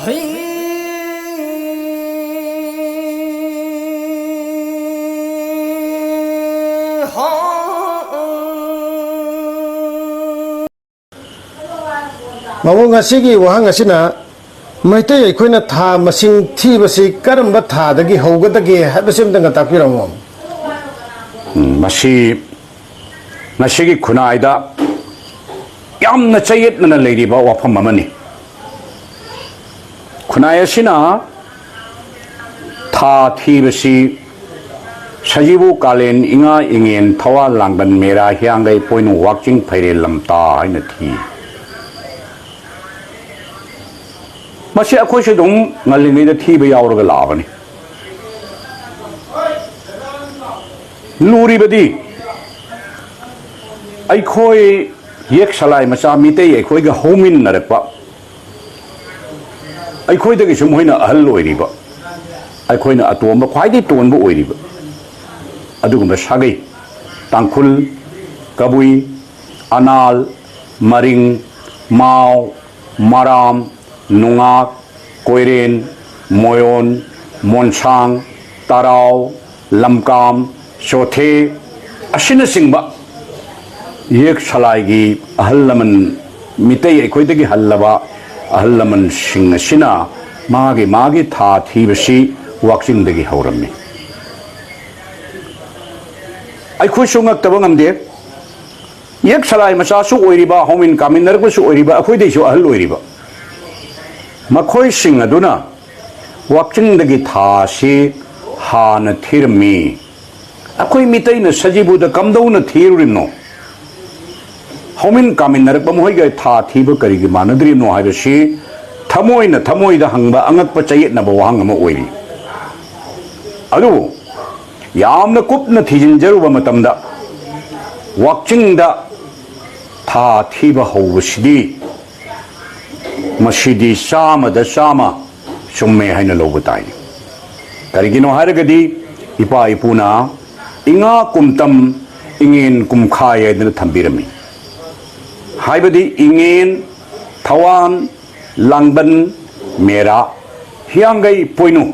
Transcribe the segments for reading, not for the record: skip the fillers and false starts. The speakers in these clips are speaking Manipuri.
Mawang asigi wahang asina maitai aikoina tha masing thibasi karamba thadagi haugadagi habasim danga takpiramom masigi khunaida yamna chayetna leiriba wafam amani khunai asina tha thibasi sajibu kalen inga ingen thawa langban mera hiangai poinu watching phaire lamta haina thi masih aku sedang ngalingi dah tiba ya orang gelap ni. Luri bedi, aku yek salai macam mite aku ke homin narik pak. Aku itu semua ina ahal loiri pak. Aku ina atuan pak, kau itu tuan pak loiri pak. Adu kumba sagai, tangkul, kabui, anal, maring, mau, maram. Nungak, koiren, moyon, monsang, tarau, lamkam, sothe, asina singba. Yek salai ahallaman mitai ekoi degi hallaba ahallaman sing asina magi tha thibasi wakching degi hauramni. Ai khu sungak tabangam de yek salai macha su oiriba homin kaminar ko su oiriba akoi de su ahal oiriba. Makhoi sing aduna wakching dagi tha si hana thirmi akoi mitai na sajibu da kamdau na thirurimno homin kamin narak bamuhoi ga tha thiba karigi manadri no haiba si thamoi da hangba angak pa chayet na bawang ama oiri adu yamna kupna thijin jaruba matamda wakching da tha thiba howsidi masidi sama da sama summe haina lobutai karigino haragadi ipa ipuna inga kumtam ingen kumkhaya dana thambirami haibadi ingen thawan langban mera hiangai poinu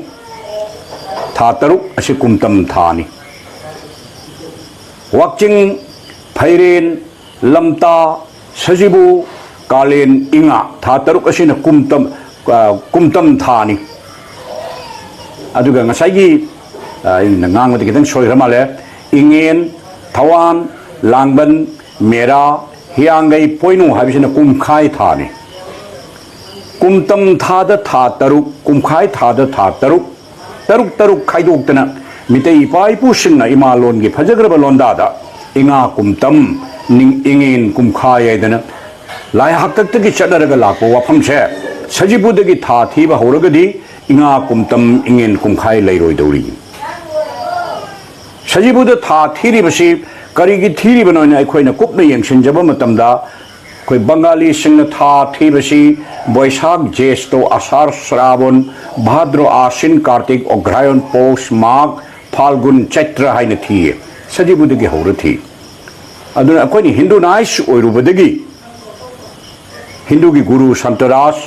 tha taruk asi kumtam thani wakching phairen lamta sajibu kalen inga tha taruk asina kumtam thani aduga ngasai gi ngang ngati kitang soirama le ingen thawan langban mera hiangai poinu habisina kumkhai thani kumtam tha da tha taruk kumkhai tha da tha taruk khaidok mitei pai pu singna imalon gi phajagraba londa da inga kumtam ning ingen kumkhai aidana lai haktak ki chadaraga lakpo wafam se sajibu dagi tha thiba horagadi inga kumtam ingen kumkhai leiroi dori sajibu da tha thiri basi karigi thiri banoina aikoina kupna yengsinjaba matamda koi bangali singna tha thibasi boishak jesto asar shravan bhadro ashin kartik ograyon pos mag falgun chaitra haina thiye sajibu dagi horathi aduna akoini hindu nais oirubadagi Hindu की गुरु संतरास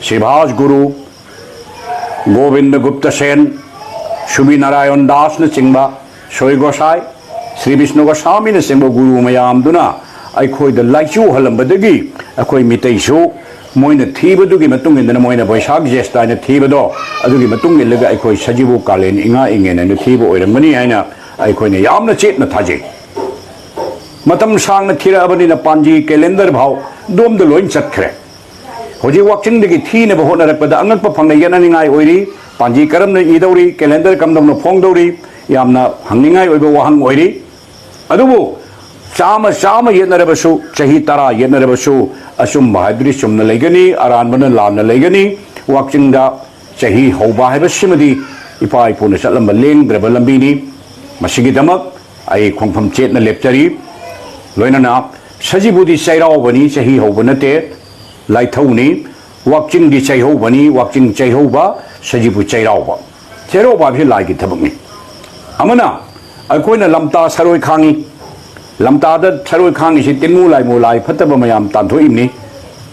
शिभाष गुरु गोविंद गुप्त सेन सुबी नारायण दास न चिंबा सोई गोसाई श्री विष्णु गोस्वामी न चिंबा गुरु मयाम दुना अखोई द लाइचू हलंबदगी अखोई मितैसु मोइन थीबदुगी मतुंग इंदन मोइन बैसाख जेष्ठा न थीबदो अदुगी मतुंग इलगा अखोई सजीबु कालेन इंगा इंगेन न थीबो ओइरमनी हाइना अखोइने यामना चेतना थाजे मतम सांगना थीराबनिना पांजी कैलेंडर भाव दोम द लोइन चतखरे होजी वाकिंग दगी थीने बहोनरकपदा अंगक फंगना यनानिंगाई ओइरी पांजी करम न इदौरी कैलेंडर कमदम फोंगदौरी यामना हंगनिंगाई ओइबो वहंग ओइरी अदुबो चाम येनरबसु चही तरा येनरबसु असुम हाइब्रिड सुमना लेगनी अरानबन लामना लेगनी वाकिंग दा चही हौबा हाइबसिमदी इपा इपुन चलम लेंद्रब लंबीनी मसिगी दमक आई खोंफम चेतना लेपचरी लोइनना सजीबुदी चैरावबनी चही हौबा नते लाइथौनी वाकिंग दी चैहौबनी वाकिंग चैहौबा सजीबु चैरावबा भी लाइगी थबकनी अमना अकोइना लमता सरोय खांगी लमता द सरोय खांगी से तिनमु लाइ फतब मयाम तांथोइमनी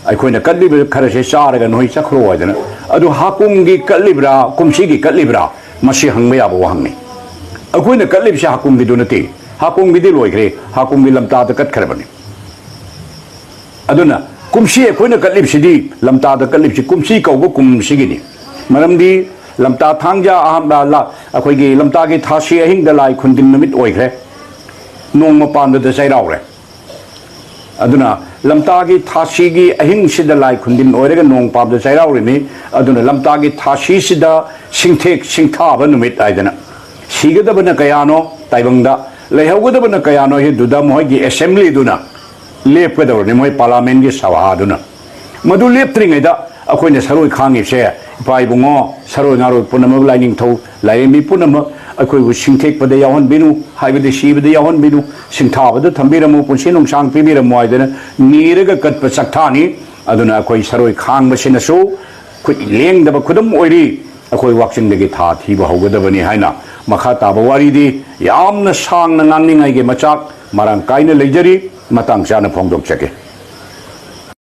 ꯑꯩꯈꯣꯏꯅ ꯀꯠꯂꯤꯕ ꯈꯔꯁꯦ ꯆꯥꯔꯒ ꯅꯣꯏ ꯆꯠꯈ꯭ꯔꯣ ꯍꯥꯏꯗꯅ ꯑꯗꯨ ꯍꯥꯀꯨꯝꯒꯤ ꯀꯠꯂꯤꯕ꯭ꯔꯥ ꯀꯨꯝꯁꯤꯒꯤ ꯀꯠꯂꯤꯕ꯭ꯔꯥ ꯃꯁꯤ ꯍꯪꯕ ꯌꯥꯕ ꯋꯥꯍꯪꯅꯤ ꯑꯩꯈꯣꯏꯅ ꯀꯠꯂꯤꯕꯁꯤ ꯍꯥꯀꯨꯝꯒꯤꯗꯨ ꯅꯠꯇꯦ ꯍꯥꯀꯨꯝꯒꯤꯗꯤ ꯂꯣꯏꯈ꯭ꯔꯦ ꯍꯥꯀꯨꯝꯒꯤ ꯂꯝꯇꯥꯗ ꯀꯠꯈ꯭ꯔꯕꯅꯤ ꯑꯗꯨꯅ ꯀꯨꯝꯁꯤ ꯑꯩꯈꯣꯏꯅ ꯀꯠꯂꯤꯕꯁꯤꯗꯤ ꯂꯝꯇꯥꯗ ꯀꯠꯂꯤꯕꯁꯤ ꯀꯨꯝꯁꯤ ꯀꯧꯕ ꯀꯨꯝꯁꯤꯒꯤꯅꯤ ꯃꯔꯝꯗꯤ ꯂꯝꯇꯥ ꯊꯥꯡꯖꯥ ꯑꯍꯥꯟꯕ ꯑꯩꯈꯣꯏꯒꯤ ꯂꯝꯇꯥꯒꯤ ꯊꯥꯁꯤ ꯑꯍꯤꯡꯗ ꯂꯥꯏ ꯈꯨꯟꯗꯤꯟ ꯅꯨꯃꯤꯠ ꯑꯣꯏꯈ꯭ꯔꯦ ꯅꯣꯡꯃ ꯄꯥꯟꯕꯗ ꯆꯩꯔꯥꯎꯔꯦ aduna lamtagi thasi gi ahing sida lai khundin oirega nong pab da chairau ri ni aduna lamtagi thasi sida singthek singtha ba numit aidana sigada bana kayano taibangda leihogada bana kayano he duda moi gi assembly duna lepka da ni moi parliament gi sawa duna madu leptring da akoina saroi khangi se pai bungo saroi ngaro punama lining thau lai mi punama akoi bu singthek pada yawan binu haibade shibade yawan binu singtha bada thambiramu punsi nong sang pibiramu aidana niraga katpa sakthani aduna akoi saroi khang basina so khoi leng da khudam oiri akoi wakching degi tha thiba hogada bani haina makha taba wari di yamna sang na ngangningai ge machak marang kaina lejari matang chana phongdok chake